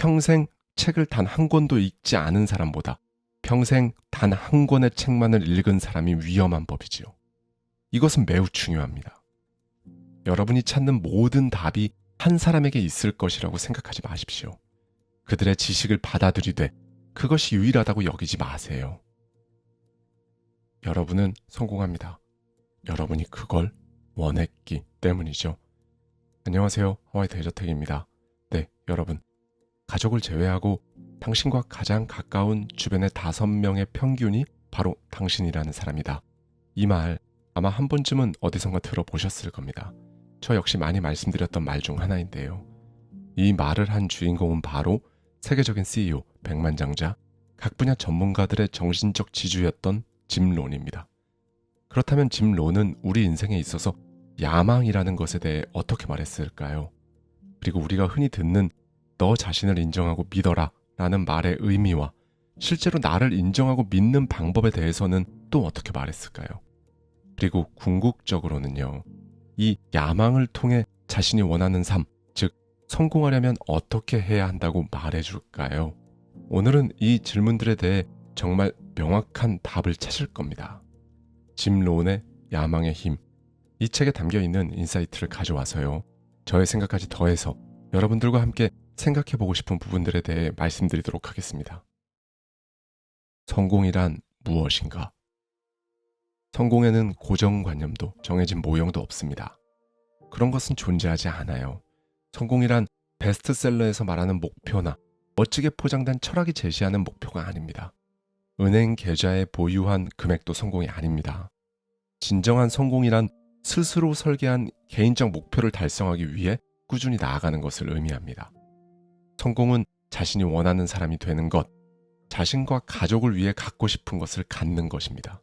평생 책을 단 한 권도 읽지 않은 사람보다 평생 단 한 권의 책만을 읽은 사람이 위험한 법이지요. 이것은 매우 중요합니다. 여러분이 찾는 모든 답이 한 사람에게 있을 것이라고 생각하지 마십시오. 그들의 지식을 받아들이되 그것이 유일하다고 여기지 마세요. 여러분은 성공합니다. 여러분이 그걸 원했기 때문이죠. 안녕하세요. 하와이 대저택입니다. 네, 여러분. 가족을 제외하고 당신과 가장 가까운 주변의 5명의 평균이 바로 당신이라는 사람이다. 이 말 아마 한 번쯤은 어디선가 들어보셨을 겁니다. 저 역시 많이 말씀드렸던 말 중 하나인데요. 이 말을 한 주인공은 바로 세계적인 CEO, 백만장자, 각 분야 전문가들의 정신적 지주였던 짐 론입니다. 그렇다면 짐 론은 우리 인생에 있어서 야망이라는 것에 대해 어떻게 말했을까요? 그리고 우리가 흔히 듣는 너 자신을 인정하고 믿어라 라는 말의 의미와 실제로 나를 인정하고 믿는 방법에 대해서는 또 어떻게 말했을까요? 그리고 궁극적으로는요, 이 야망을 통해 자신이 원하는 삶, 즉 성공하려면 어떻게 해야 한다고 말해줄까요? 오늘은 이 질문들에 대해 정말 명확한 답을 찾을 겁니다. 짐 론의 야망의 힘, 이 책에 담겨있는 인사이트를 가져와서요, 저의 생각까지 더해서 여러분들과 함께 생각해보고 싶은 부분들에 대해 말씀드리도록 하겠습니다. 성공이란 무엇인가? 성공에는 고정관념도 정해진 모형도 없습니다. 그런 것은 존재하지 않아요. 성공이란 베스트셀러에서 말하는 목표나 멋지게 포장된 철학이 제시하는 목표가 아닙니다. 은행 계좌에 보유한 금액도 성공이 아닙니다. 진정한 성공이란 스스로 설계한 개인적 목표를 달성하기 위해 꾸준히 나아가는 것을 의미합니다. 성공은 자신이 원하는 사람이 되는 것, 자신과 가족을 위해 갖고 싶은 것을 갖는 것입니다.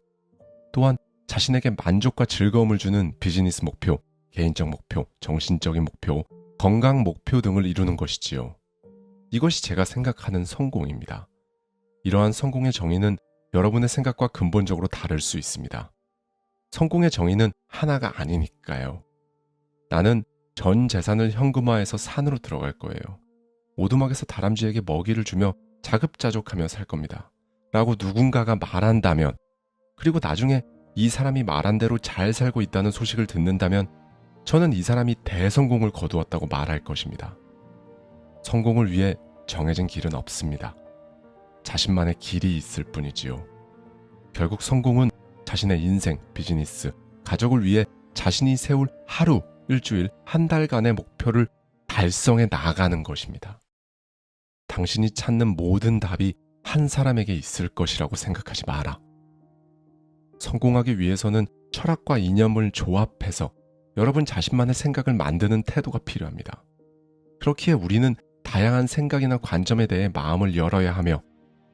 또한 자신에게 만족과 즐거움을 주는 비즈니스 목표, 개인적 목표, 정신적인 목표, 건강 목표 등을 이루는 것이지요. 이것이 제가 생각하는 성공입니다. 이러한 성공의 정의는 여러분의 생각과 근본적으로 다를 수 있습니다. 성공의 정의는 하나가 아니니까요. 나는 전 재산을 현금화해서 산으로 들어갈 거예요. 오두막에서 다람쥐에게 먹이를 주며 자급자족하며 살 겁니다. 라고 누군가가 말한다면, 그리고 나중에 이 사람이 말한 대로 잘 살고 있다는 소식을 듣는다면 저는 이 사람이 대성공을 거두었다고 말할 것입니다. 성공을 위해 정해진 길은 없습니다. 자신만의 길이 있을 뿐이지요. 결국 성공은 자신의 인생, 비즈니스, 가족을 위해 자신이 세울 하루, 일주일, 한 달간의 목표를 달성해 나가는 것입니다. 당신이 찾는 모든 답이 한 사람에게 있을 것이라고 생각하지 마라. 성공하기 위해서는 철학과 이념을 조합해서 여러분 자신만의 생각을 만드는 태도가 필요합니다. 그렇기에 우리는 다양한 생각이나 관점에 대해 마음을 열어야 하며,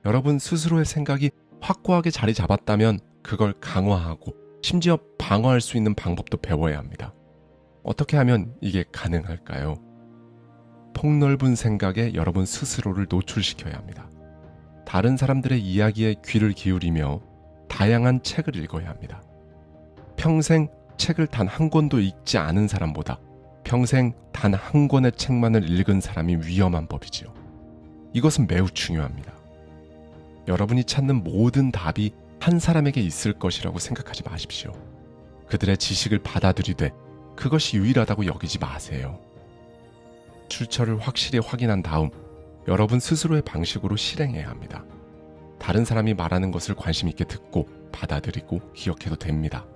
여러분 스스로의 생각이 확고하게 자리 잡았다면 그걸 강화하고 심지어 방어할 수 있는 방법도 배워야 합니다. 어떻게 하면 이게 가능할까요? 폭넓은 생각에 여러분 스스로를 노출시켜야 합니다. 다른 사람들의 이야기에 귀를 기울이며 다양한 책을 읽어야 합니다. 평생 책을 단 한 권도 읽지 않은 사람보다 평생 단 한 권의 책만을 읽은 사람이 위험한 법이지요. 이것은 매우 중요합니다. 여러분이 찾는 모든 답이 한 사람에게 있을 것이라고 생각하지 마십시오. 그들의 지식을 받아들이되 그것이 유일하다고 여기지 마세요. 출처를 확실히 확인한 다음 여러분 스스로의 방식으로 실행해야 합니다. 다른 사람이 말하는 것을 관심 있게 듣고 받아들이고 기억해도 됩니다.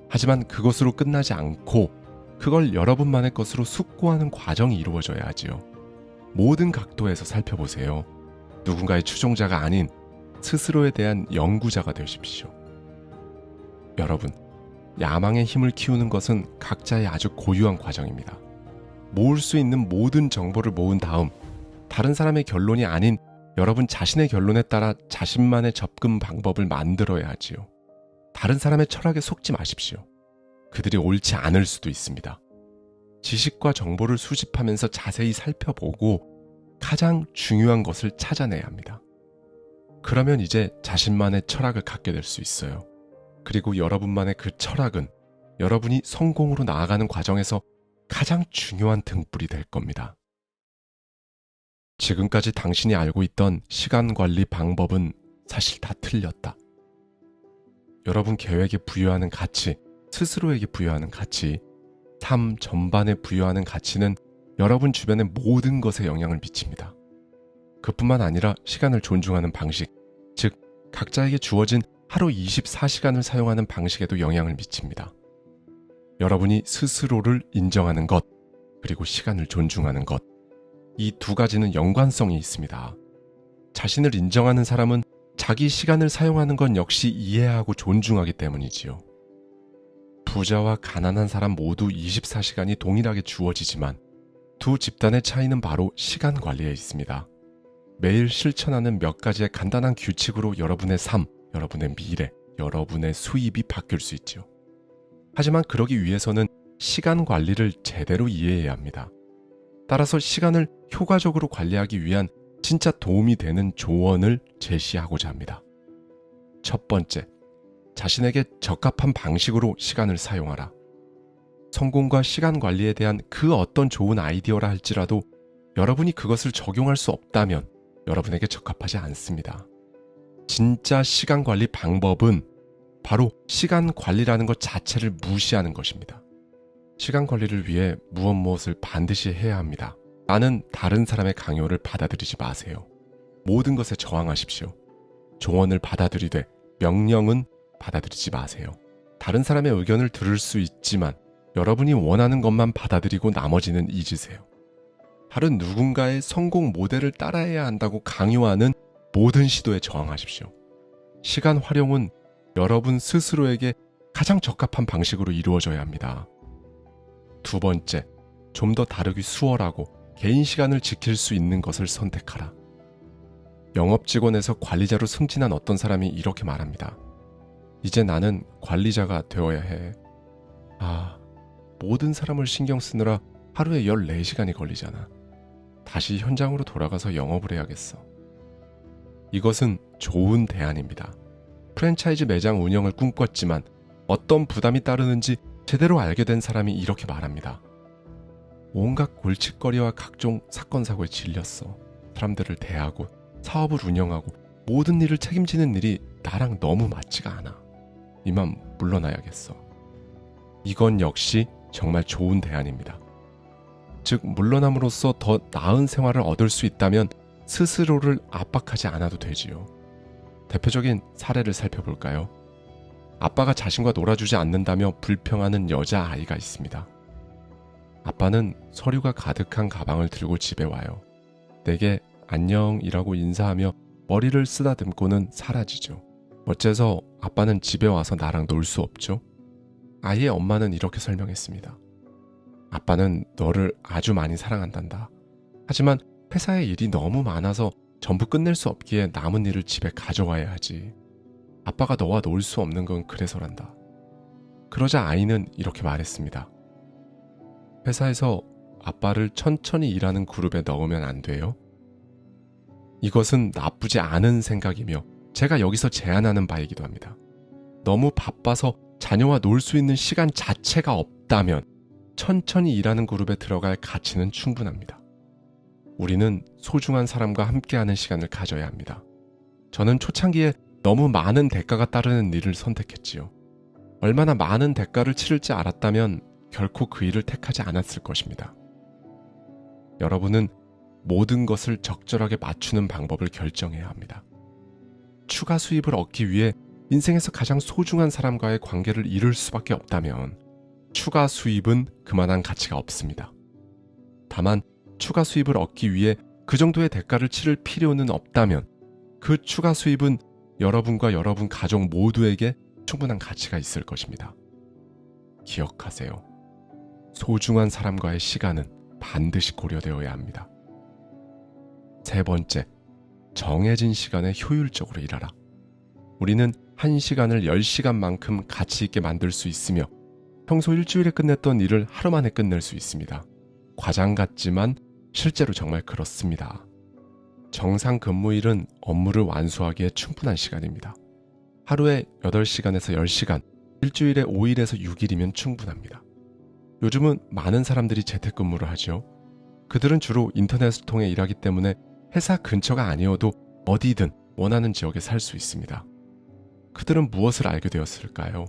하지만 그것으로 끝나지 않고 그걸 여러분만의 것으로 숙고하는 과정이 이루어져야 하지요. 모든 각도에서 살펴보세요. 누군가의 추종자가 아닌 스스로에 대한 연구자가 되십시오. 여러분, 야망의 힘을 키우는 것은 각자의 아주 고유한 과정입니다. 모을 수 있는 모든 정보를 모은 다음 다른 사람의 결론이 아닌 여러분 자신의 결론에 따라 자신만의 접근 방법을 만들어야 하지요. 다른 사람의 철학에 속지 마십시오. 그들이 옳지 않을 수도 있습니다. 지식과 정보를 수집하면서 자세히 살펴보고 가장 중요한 것을 찾아내야 합니다. 그러면 이제 자신만의 철학을 갖게 될 수 있어요. 그리고 여러분만의 그 철학은 여러분이 성공으로 나아가는 과정에서 가장 중요한 등불이 될 겁니다. 지금까지 당신이 알고 있던 시간 관리 방법은 사실 다 틀렸다. 여러분 계획에 부여하는 가치, 스스로에게 부여하는 가치, 삶 전반에 부여하는 가치는 여러분 주변의 모든 것에 영향을 미칩니다. 그뿐만 아니라 시간을 존중하는 방식, 즉 각자에게 주어진 하루 24시간을 사용하는 방식에도 영향을 미칩니다. 여러분이 스스로를 인정하는 것, 그리고 시간을 존중하는 것, 이 두 가지는 연관성이 있습니다. 자신을 인정하는 사람은 자기 시간을 사용하는 건 역시 이해하고 존중하기 때문이지요. 부자와 가난한 사람 모두 24시간이 동일하게 주어지지만 두 집단의 차이는 바로 시간 관리에 있습니다. 매일 실천하는 몇 가지의 간단한 규칙으로 여러분의 삶, 여러분의 미래, 여러분의 수입이 바뀔 수 있죠. 하지만 그러기 위해서는 시간 관리를 제대로 이해해야 합니다. 따라서 시간을 효과적으로 관리하기 위한 진짜 도움이 되는 조언을 제시하고자 합니다. 첫 번째, 자신에게 적합한 방식으로 시간을 사용하라. 성공과 시간 관리에 대한 그 어떤 좋은 아이디어라 할지라도 여러분이 그것을 적용할 수 없다면 여러분에게 적합하지 않습니다. 진짜 시간 관리 방법은 바로 시간 관리라는 것 자체를 무시하는 것입니다. 시간 관리를 위해 무엇을 반드시 해야 합니다. 라는 다른 사람의 강요를 받아들이지 마세요. 모든 것에 저항하십시오. 조언을 받아들이되 명령은 받아들이지 마세요. 다른 사람의 의견을 들을 수 있지만 여러분이 원하는 것만 받아들이고 나머지는 잊으세요. 다른 누군가의 성공 모델을 따라해야 한다고 강요하는 모든 시도에 저항하십시오. 시간 활용은 여러분 스스로에게 가장 적합한 방식으로 이루어져야 합니다. 두 번째, 좀 더 다르기 수월하고 개인 시간을 지킬 수 있는 것을 선택하라. 영업 직원에서 관리자로 승진한 어떤 사람이 이렇게 말합니다. 이제 나는 관리자가 되어야 해. 모든 사람을 신경 쓰느라 하루에 14시간이 걸리잖아. 다시 현장으로 돌아가서 영업을 해야겠어. 이것은 좋은 대안입니다. 프랜차이즈 매장 운영을 꿈꿨지만 어떤 부담이 따르는지 제대로 알게 된 사람이 이렇게 말합니다. 온갖 골칫거리와 각종 사건 사고에 질렸어. 사람들을 대하고 사업을 운영하고 모든 일을 책임지는 일이 나랑 너무 맞지가 않아. 이만 물러나야겠어. 이건 역시 정말 좋은 대안입니다. 즉 물러남으로써 더 나은 생활을 얻을 수 있다면 스스로를 압박하지 않아도 되지요. 대표적인 사례를 살펴볼까요? 아빠가 자신과 놀아주지 않는다며 불평하는 여자아이가 있습니다. 아빠는 서류가 가득한 가방을 들고 집에 와요. 내게 안녕이라고 인사하며 머리를 쓰다듬고는 사라지죠. 어째서 아빠는 집에 와서 나랑 놀 수 없죠? 아이의 엄마는 이렇게 설명했습니다. 아빠는 너를 아주 많이 사랑한단다. 하지만 회사에 일이 너무 많아서 전부 끝낼 수 없기에 남은 일을 집에 가져와야 하지. 아빠가 너와 놀 수 없는 건 그래서란다. 그러자 아이는 이렇게 말했습니다. 회사에서 아빠를 천천히 일하는 그룹에 넣으면 안 돼요? 이것은 나쁘지 않은 생각이며 제가 여기서 제안하는 바이기도 합니다. 너무 바빠서 자녀와 놀 수 있는 시간 자체가 없다면 천천히 일하는 그룹에 들어갈 가치는 충분합니다. 우리는 소중한 사람과 함께하는 시간을 가져야 합니다. 저는 초창기에 너무 많은 대가가 따르는 일을 선택했지요. 얼마나 많은 대가를 치를지 알았다면 결코 그 일을 택하지 않았을 것입니다. 여러분은 모든 것을 적절하게 맞추는 방법을 결정해야 합니다. 추가 수입을 얻기 위해 인생에서 가장 소중한 사람과의 관계를 이룰 수밖에 없다면 추가 수입은 그만한 가치가 없습니다. 다만 추가 수입을 얻기 위해 그 정도의 대가를 치를 필요는 없다면 그 추가 수입은 여러분과 여러분 가족 모두에게 충분한 가치가 있을 것입니다. 기억하세요. 소중한 사람과의 시간은 반드시 고려되어야 합니다. 세 번째, 정해진 시간에 효율적으로 일하라. 우리는 1시간을 10시간만큼 가치 있게 만들 수 있으며 평소 일주일에 끝냈던 일을 하루 만에 끝낼 수 있습니다. 과장 같지만 실제로 정말 그렇습니다. 정상 근무일은 업무를 완수하기에 충분한 시간입니다. 하루에 8시간에서 10시간, 일주일에 5일에서 6일이면 충분합니다. 요즘은 많은 사람들이 재택근무를 하죠. 그들은 주로 인터넷을 통해 일하기 때문에 회사 근처가 아니어도 어디든 원하는 지역에 살 수 있습니다. 그들은 무엇을 알게 되었을까요?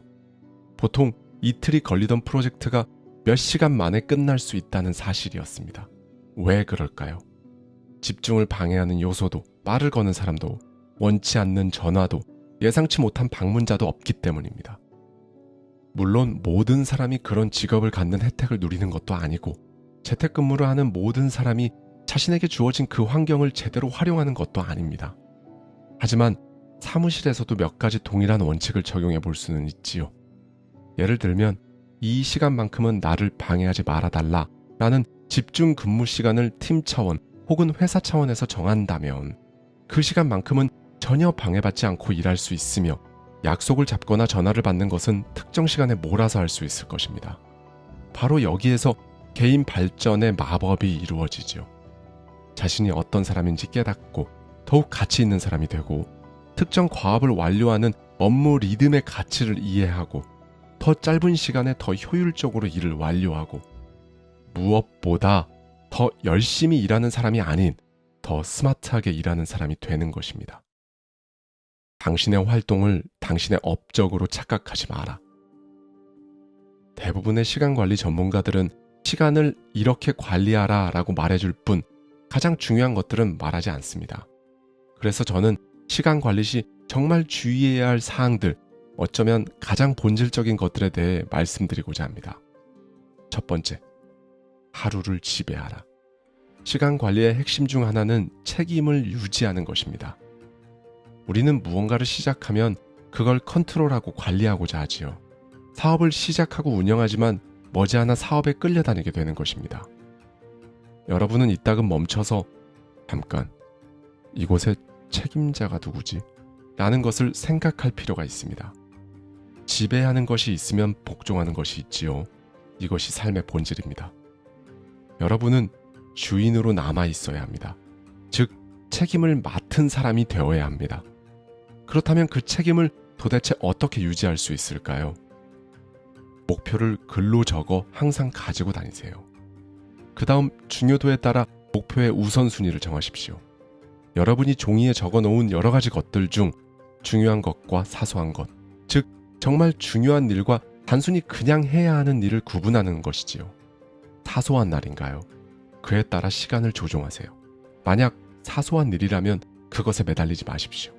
보통 이틀이 걸리던 프로젝트가 몇 시간 만에 끝날 수 있다는 사실이었습니다. 왜 그럴까요? 집중을 방해하는 요소도, 말을 거는 사람도, 원치 않는 전화도, 예상치 못한 방문자도 없기 때문입니다. 물론 모든 사람이 그런 직업을 갖는 혜택을 누리는 것도 아니고, 재택근무를 하는 모든 사람이 자신에게 주어진 그 환경을 제대로 활용하는 것도 아닙니다. 하지만 사무실에서도 몇 가지 동일한 원칙을 적용해 볼 수는 있지요. 예를 들면 이 시간만큼은 나를 방해하지 말아달라 라는 집중 근무 시간을 팀 차원 혹은 회사 차원에서 정한다면 그 시간만큼은 전혀 방해받지 않고 일할 수 있으며 약속을 잡거나 전화를 받는 것은 특정 시간에 몰아서 할 수 있을 것입니다. 바로 여기에서 개인 발전의 마법이 이루어지죠. 자신이 어떤 사람인지 깨닫고 더욱 가치 있는 사람이 되고 특정 과업을 완료하는 업무 리듬의 가치를 이해하고 더 짧은 시간에 더 효율적으로 일을 완료하고 무엇보다 더 열심히 일하는 사람이 아닌 더 스마트하게 일하는 사람이 되는 것입니다. 당신의 활동을 당신의 업적으로 착각하지 마라. 대부분의 시간관리 전문가들은 시간을 이렇게 관리하라 라고 말해줄 뿐 가장 중요한 것들은 말하지 않습니다. 그래서 저는 시간 관리 시 정말 주의해야 할 사항들, 어쩌면 가장 본질적인 것들에 대해 말씀드리고자 합니다. 첫 번째, 하루를 지배하라. 시간 관리의 핵심 중 하나는 책임을 유지하는 것입니다. 우리는 무언가를 시작하면 그걸 컨트롤하고 관리하고자 하지요. 사업을 시작하고 운영하지만 머지않아 사업에 끌려다니게 되는 것입니다. 여러분은 이따금 멈춰서 잠깐, 이곳의 책임자가 누구지? 라는 것을 생각할 필요가 있습니다. 지배하는 것이 있으면 복종하는 것이 있지요. 이것이 삶의 본질입니다. 여러분은 주인으로 남아 있어야 합니다. 즉, 책임을 맡은 사람이 되어야 합니다. 그렇다면 그 책임을 도대체 어떻게 유지할 수 있을까요? 목표를 글로 적어 항상 가지고 다니세요. 그 다음 중요도에 따라 목표의 우선순위를 정하십시오. 여러분이 종이에 적어놓은 여러 가지 것들 중 중요한 것과 사소한 것, 즉 정말 중요한 일과 단순히 그냥 해야 하는 일을 구분하는 것이지요. 사소한 날인가요? 그에 따라 시간을 조종하세요. 만약 사소한 일이라면 그것에 매달리지 마십시오.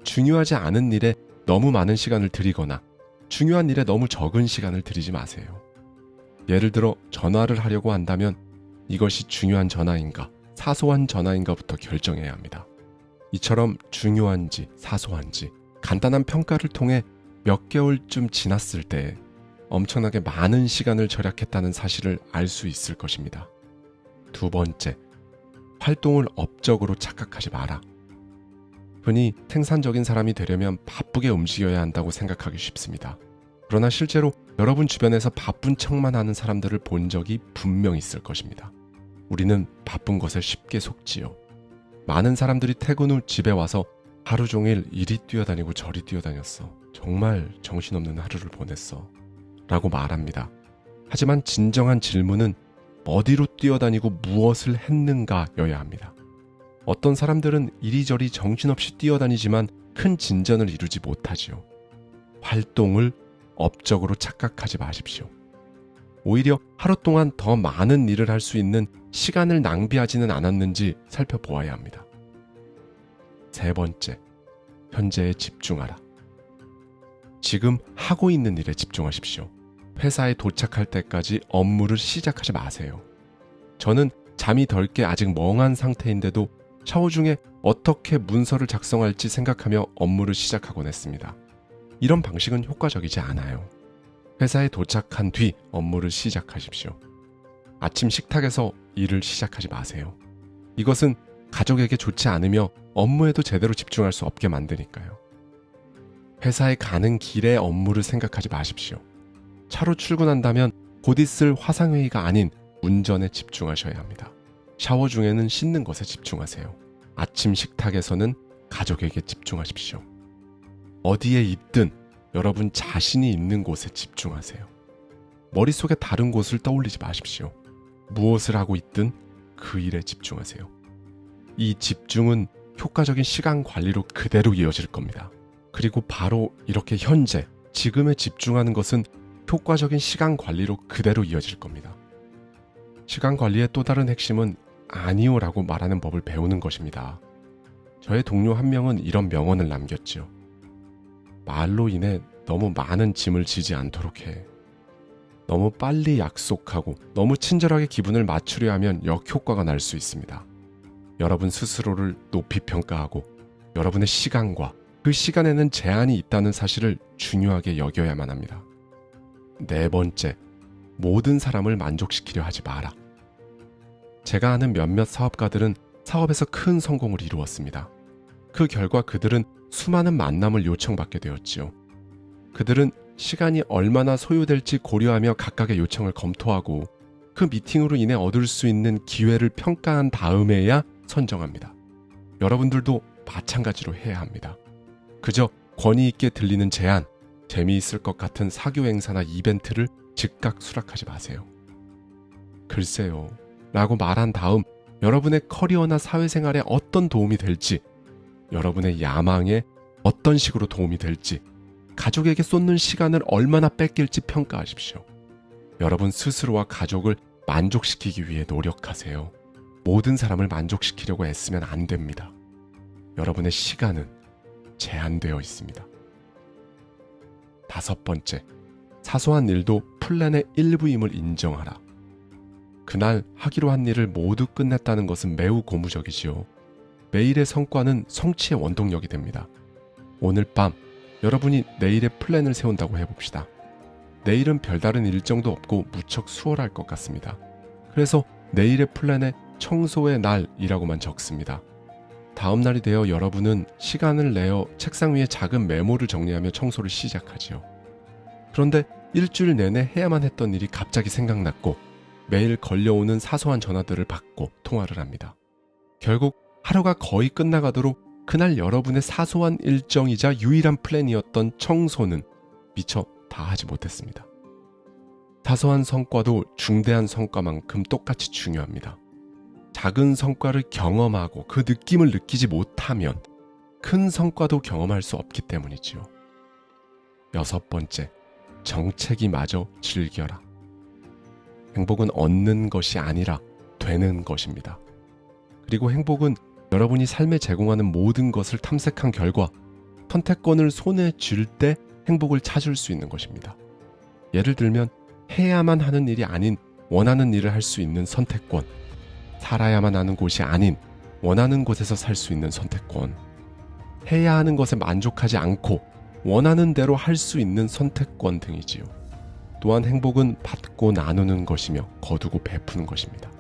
중요하지 않은 일에 너무 많은 시간을 들이거나 중요한 일에 너무 적은 시간을 들이지 마세요. 예를 들어 전화를 하려고 한다면 이것이 중요한 전화인가, 사소한 전화인가부터 결정해야 합니다. 이처럼 중요한지 사소한지 간단한 평가를 통해 몇 개월쯤 지났을 때 엄청나게 많은 시간을 절약했다는 사실을 알 수 있을 것입니다. 두 번째, 활동을 업적으로 착각하지 마라. 흔히 생산적인 사람이 되려면 바쁘게 움직여야 한다고 생각하기 쉽습니다. 그러나 실제로 여러분 주변에서 바쁜 척만 하는 사람들을 본 적이 분명 있을 것입니다. 우리는 바쁜 것에 쉽게 속지요. 많은 사람들이 퇴근 후 집에 와서 하루 종일 이리 뛰어다니고 저리 뛰어다녔어. 정말 정신없는 하루를 보냈어. 라고 말합니다. 하지만 진정한 질문은 어디로 뛰어다니고 무엇을 했는가여야 합니다. 어떤 사람들은 이리저리 정신없이 뛰어다니지만 큰 진전을 이루지 못하지요. 활동을 업적으로 착각하지 마십시오. 오히려 하루 동안 더 많은 일을 할 수 있는 시간을 낭비하지는 않았는지 살펴보아야 합니다. 세 번째, 현재에 집중하라. 지금 하고 있는 일에 집중하십시오. 회사에 도착할 때까지 업무를 시작하지 마세요. 저는 잠이 덜 깨 아직 멍한 상태인데도 샤워 중에 어떻게 문서를 작성할지 생각하며 업무를 시작하곤 했습니다. 이런 방식은 효과적이지 않아요. 회사에 도착한 뒤 업무를 시작하십시오. 아침 식탁에서 일을 시작하지 마세요. 이것은 가족에게 좋지 않으며 업무에도 제대로 집중할 수 없게 만드니까요. 회사에 가는 길에 업무를 생각하지 마십시오. 차로 출근한다면 곧 있을 화상회의가 아닌 운전에 집중하셔야 합니다. 샤워 중에는 씻는 것에 집중하세요. 아침 식탁에서는 가족에게 집중하십시오. 어디에 있든 여러분 자신이 있는 곳에 집중하세요. 머릿속에 다른 곳을 떠올리지 마십시오. 무엇을 하고 있든 그 일에 집중하세요. 이 집중은 효과적인 시간 관리로 그대로 이어질 겁니다. 그리고 바로 이렇게 현재, 지금에 집중하는 것은 효과적인 시간 관리로 그대로 이어질 겁니다. 시간 관리의 또 다른 핵심은 아니오라고 말하는 법을 배우는 것입니다. 저의 동료 한 명은 이런 명언을 남겼죠. 말로 인해 너무 많은 짐을 지지 않도록 해. 너무 빨리 약속하고 너무 친절하게 기분을 맞추려 하면 역효과가 날 수 있습니다. 여러분 스스로를 높이 평가하고 여러분의 시간과 그 시간에는 제한이 있다는 사실을 중요하게 여겨야만 합니다. 네 번째, 모든 사람을 만족시키려 하지 마라. 제가 아는 몇몇 사업가들은 사업에서 큰 성공을 이루었습니다. 그 결과 그들은 수많은 만남을 요청받게 되었지요. 그들은 시간이 얼마나 소요될지 고려하며 각각의 요청을 검토하고 그 미팅으로 인해 얻을 수 있는 기회를 평가한 다음에야 선정합니다. 여러분들도 마찬가지로 해야 합니다. 그저 권위 있게 들리는 제안, 재미있을 것 같은 사교 행사나 이벤트를 즉각 수락하지 마세요. 글쎄요, 라고 말한 다음 여러분의 커리어나 사회생활에 어떤 도움이 될지, 여러분의 야망에 어떤 식으로 도움이 될지, 가족에게 쏟는 시간을 얼마나 뺏길지 평가하십시오. 여러분 스스로와 가족을 만족시키기 위해 노력하세요. 모든 사람을 만족시키려고 애쓰면 안 됩니다. 여러분의 시간은 제한되어 있습니다. 다섯 번째, 사소한 일도 플랜의 일부임을 인정하라. 그날 하기로 한 일을 모두 끝냈다는 것은 매우 고무적이지요. 매일의 성과는 성취의 원동력이 됩니다. 오늘 밤 여러분이 내일의 플랜을 세운다고 해봅시다. 내일은 별다른 일정도 없고 무척 수월할 것 같습니다. 그래서 내일의 플랜에 청소의 날이라고만 적습니다. 다음 날이 되어 여러분은 시간을 내어 책상 위에 작은 메모를 정리하며 청소를 시작하지요. 그런데 일주일 내내 해야만 했던 일이 갑자기 생각났고 매일 걸려오는 사소한 전화들을 받고 통화를 합니다. 결국 하루가 거의 끝나가도록 그날 여러분의 사소한 일정이자 유일한 플랜이었던 청소는 미처 다 하지 못했습니다. 사소한 성과도 중대한 성과만큼 똑같이 중요합니다. 작은 성과를 경험하고 그 느낌을 느끼지 못하면 큰 성과도 경험할 수 없기 때문이지요. 여섯 번째, 정체기마저 즐겨라. 행복은 얻는 것이 아니라 되는 것입니다. 그리고 행복은 여러분이 삶에 제공하는 모든 것을 탐색한 결과 선택권을 손에 쥘 때 행복을 찾을 수 있는 것입니다. 예를 들면 해야만 하는 일이 아닌 원하는 일을 할 수 있는 선택권, 살아야만 하는 곳이 아닌 원하는 곳에서 살 수 있는 선택권, 해야 하는 것에 만족하지 않고 원하는 대로 할 수 있는 선택권 등이지요. 또한 행복은 받고 나누는 것이며 거두고 베푸는 것입니다.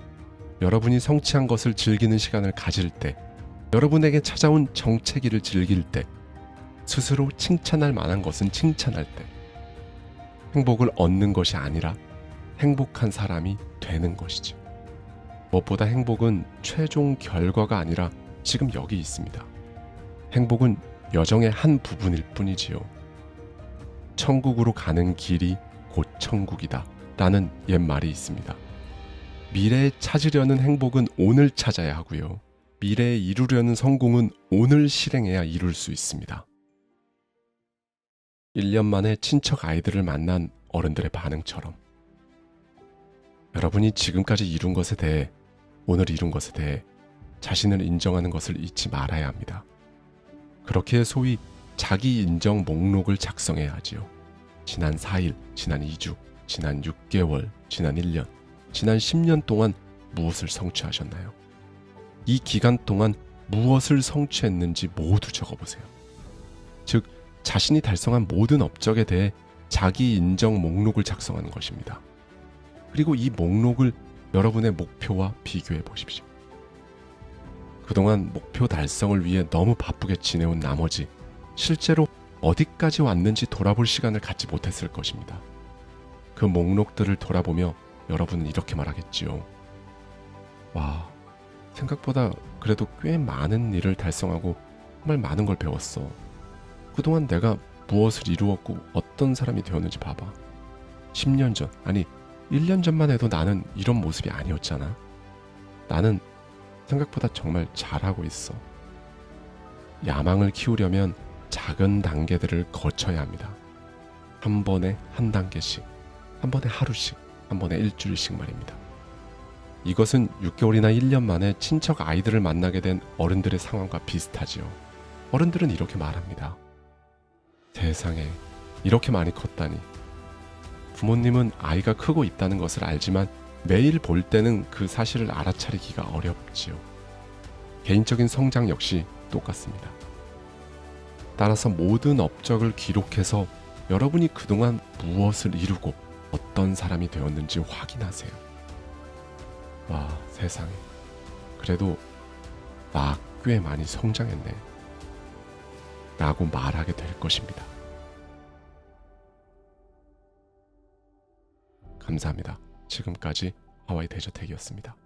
여러분이 성취한 것을 즐기는 시간을 가질 때, 여러분에게 찾아온 정체기를 즐길 때, 스스로 칭찬할 만한 것은 칭찬할 때, 행복을 얻는 것이 아니라 행복한 사람이 되는 것이죠. 무엇보다 행복은 최종 결과가 아니라 지금 여기 있습니다. 행복은 여정의 한 부분일 뿐이지요. 천국으로 가는 길이 곧 천국이다 라는 옛말이 있습니다. 미래에 찾으려는 행복은 오늘 찾아야 하고요. 미래에 이루려는 성공은 오늘 실행해야 이룰 수 있습니다. 1년 만에 친척 아이들을 만난 어른들의 반응처럼 여러분이 지금까지 이룬 것에 대해, 오늘 이룬 것에 대해 자신을 인정하는 것을 잊지 말아야 합니다. 그렇게 소위 자기 인정 목록을 작성해야 하지요. 지난 4일, 지난 2주, 지난 6개월, 지난 1년, 지난 10년 동안 무엇을 성취하셨나요? 이 기간 동안 무엇을 성취했는지 모두 적어보세요. 즉, 자신이 달성한 모든 업적에 대해 자기 인정 목록을 작성하는 것입니다. 그리고 이 목록을 여러분의 목표와 비교해 보십시오. 그동안 목표 달성을 위해 너무 바쁘게 지내온 나머지 실제로 어디까지 왔는지 돌아볼 시간을 갖지 못했을 것입니다. 그 목록들을 돌아보며 여러분은 이렇게 말하겠지요. 와, 생각보다 그래도 꽤 많은 일을 달성하고 정말 많은 걸 배웠어. 그동안 내가 무엇을 이루었고 어떤 사람이 되었는지 봐봐. 10년 전, 아니 1년 전만 해도 나는 이런 모습이 아니었잖아. 나는 생각보다 정말 잘하고 있어. 야망을 키우려면 작은 단계들을 거쳐야 합니다. 한 번에 한 단계씩, 한 번에 하루씩, 한 번에 일주일씩 말입니다. 이것은 6개월이나 1년 만에 친척 아이들을 만나게 된 어른들의 상황과 비슷하지요. 어른들은 이렇게 말합니다. 세상에, 이렇게 많이 컸다니. 부모님은 아이가 크고 있다는 것을 알지만 매일 볼 때는 그 사실을 알아차리기가 어렵지요. 개인적인 성장 역시 똑같습니다. 따라서 모든 업적을 기록해서 여러분이 그동안 무엇을 이루고 어떤 사람이 되었는지 확인하세요. 와, 세상에. 그래도 나 꽤 많이 성장했네. 라고 말하게 될 것입니다. 감사합니다. 지금까지 하와이 대저택이었습니다.